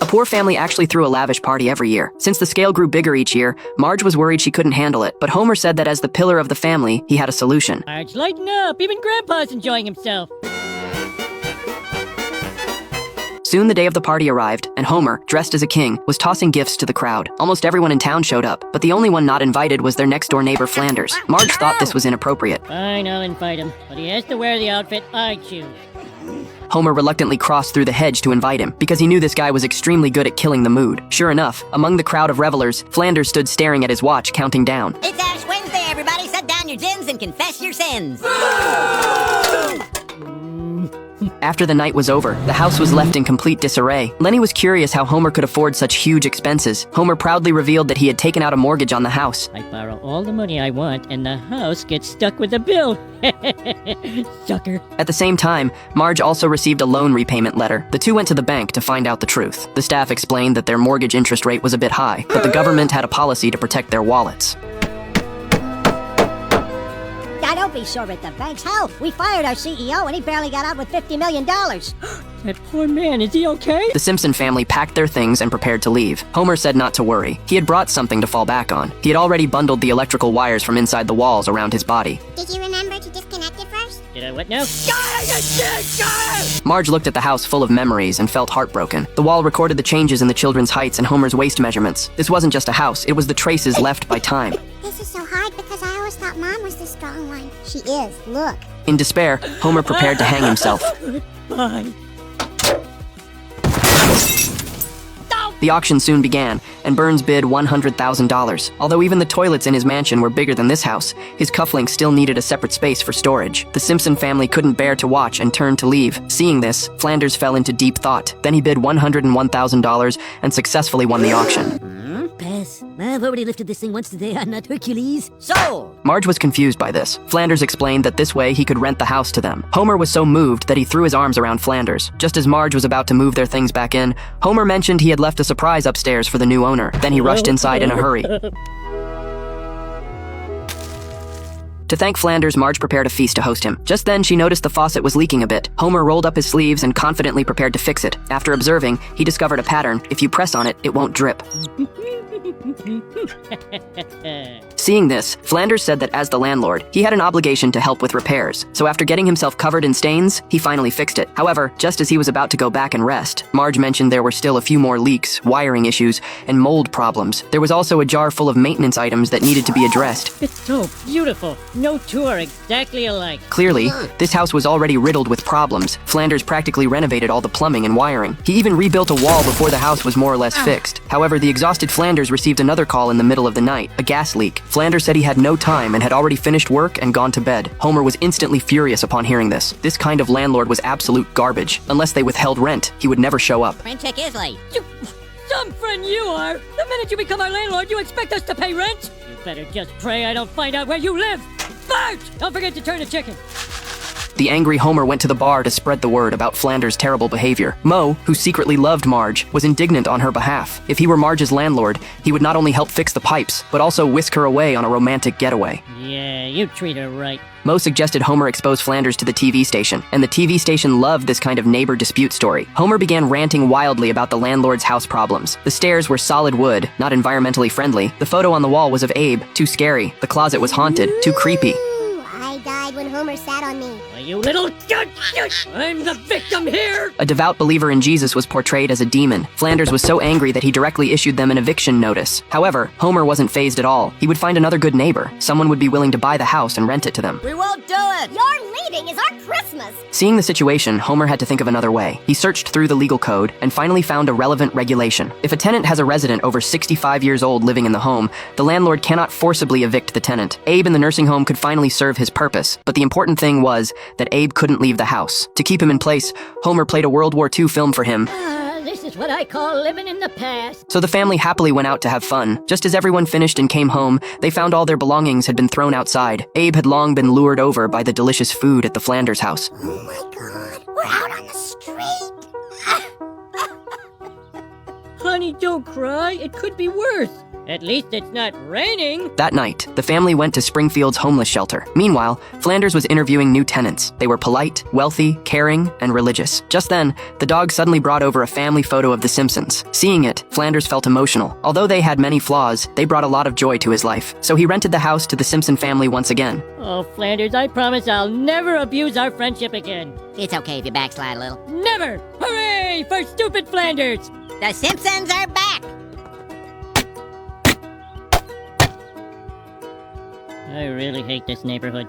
poor family actually threw a lavish party every year. Since the scale grew bigger each year, Marge was worried she couldn't handle it, but Homer said that as the pillar of the family, he had a solution. Marge, lighten up! Even Grandpa's enjoying himself! Soon the day of the party arrived, and Homer, dressed as a king, was tossing gifts to the crowd. Almost everyone in town showed up, but the only one not invited was their next-door neighbor Flanders. Marge thought this was inappropriate. Fine, I'll invite him, but he has to wear the outfit I choose. Homer reluctantly crossed through the hedge to invite him, because he knew this guy was extremely good at killing the mood. Sure enough, among the crowd of revelers, Flanders stood staring at his watch, counting down. It's Ash Wednesday, everybody! Set down your gins and confess your sins! After the night was over, the house was left in complete disarray. Lenny was curious how Homer could afford such huge expenses. Homer proudly revealed that he had taken out a mortgage on the house. I borrow all the money I want, and the house gets stuck with the bill. Sucker. At the same time, Marge also received a loan repayment letter. The two went to the bank to find out the truth. The staff explained that their mortgage interest rate was a bit high, but the government had a policy to protect their wallets. Now, don't be sore at the banks. Hell, we fired our CEO and he barely got out with $50 million. That poor man, is he okay? The Simpson family packed their things and prepared to leave. Homer said not to worry. He had brought something to fall back on. He had already bundled the electrical wires from inside the walls around his body. Did you remember to disconnect it first? Did I what now? Marge looked at the house full of memories and felt heartbroken. The wall recorded the changes in the children's heights and Homer's waist measurements. This wasn't just a house, it was the traces left by time. This is so hard because I always thought Mom was the strong one. She is, look. In despair, Homer prepared to hang himself. Bye. The auction soon began, and Burns bid $100,000. Although even the toilets in his mansion were bigger than this house, his cufflinks still needed a separate space for storage. The Simpson family couldn't bear to watch and turned to leave. Seeing this, Flanders fell into deep thought. Then he bid $101,000 and successfully won the auction. Pass. I've already lifted this thing once today. I'm not Hercules. Sold! Marge was confused by this. Flanders explained that this way he could rent the house to them. Homer was so moved that he threw his arms around Flanders. Just as Marge was about to move their things back in, Homer mentioned he had left a surprise upstairs for the new owner. Then he rushed inside in a hurry. To thank Flanders, Marge prepared a feast to host him. Just then, she noticed the faucet was leaking a bit. Homer rolled up his sleeves and confidently prepared to fix it. After observing, he discovered a pattern. If you press on it, it won't drip. Seeing this, Flanders said that as the landlord, he had an obligation to help with repairs. So after getting himself covered in stains, he finally fixed it. However, just as he was about to go back and rest, Marge mentioned there were still a few more leaks, wiring issues, and mold problems. There was also a jar full of maintenance items that needed to be addressed. It's so beautiful. No two are exactly alike. Clearly, this house was already riddled with problems. Flanders practically renovated all the plumbing and wiring. He even rebuilt a wall before the house was more or less fixed. However, the exhausted Flanders received another call in the middle of the night, a gas leak. Flanders said he had no time and had already finished work and gone to bed. Homer was instantly furious upon hearing this. This kind of landlord was absolute garbage. Unless they withheld rent, he would never show up. Rent check is late. Some friend you are. The minute you become our landlord, you expect us to pay rent? You better just pray I don't find out where you live. Bart! Don't forget to turn the chicken. The angry Homer went to the bar to spread the word about Flanders' terrible behavior. Moe, who secretly loved Marge, was indignant on her behalf. If he were Marge's landlord, he would not only help fix the pipes, but also whisk her away on a romantic getaway. Yeah, you treat her right. Moe suggested Homer expose Flanders to the TV station, and the TV station loved this kind of neighbor dispute story. Homer began ranting wildly about the landlord's house problems. The stairs were solid wood, not environmentally friendly. The photo on the wall was of Abe, too scary. The closet was haunted, too creepy. Ooh, I died when Homer sat on me. Why, you little... I'm the victim here! A devout believer in Jesus was portrayed as a demon. Flanders was so angry that he directly issued them an eviction notice. However, Homer wasn't fazed at all. He would find another good neighbor. Someone would be willing to buy the house and rent it to them. We won't do it! Your leaving is our Christmas. Seeing the situation, Homer had to think of another way. He searched through the legal code and finally found a relevant regulation. If a tenant has a resident over 65 years old living in the home, the landlord cannot forcibly evict the tenant. Abe in the nursing home could finally serve his purpose, but the important thing was that Abe couldn't leave the house. To keep him in place, Homer played a World War II film for him. This is what I call living in the past. So the family happily went out to have fun. Just as everyone finished and came home, they found all their belongings had been thrown outside. Abe had long been lured over by the delicious food at the Flanders house. Oh my God, we're out on the street. Honey, don't cry. It could be worse. At least it's not raining. That night, the family went to Springfield's homeless shelter. Meanwhile, Flanders was interviewing new tenants. They were polite, wealthy, caring, and religious. Just then, the dog suddenly brought over a family photo of The Simpsons. Seeing it, Flanders felt emotional. Although they had many flaws, they brought a lot of joy to his life. So he rented the house to the Simpson family once again. Oh, Flanders, I promise I'll never abuse our friendship again. It's okay if you backslide a little. Never! Hooray for stupid Flanders! The Simpsons are back! I really hate this neighborhood.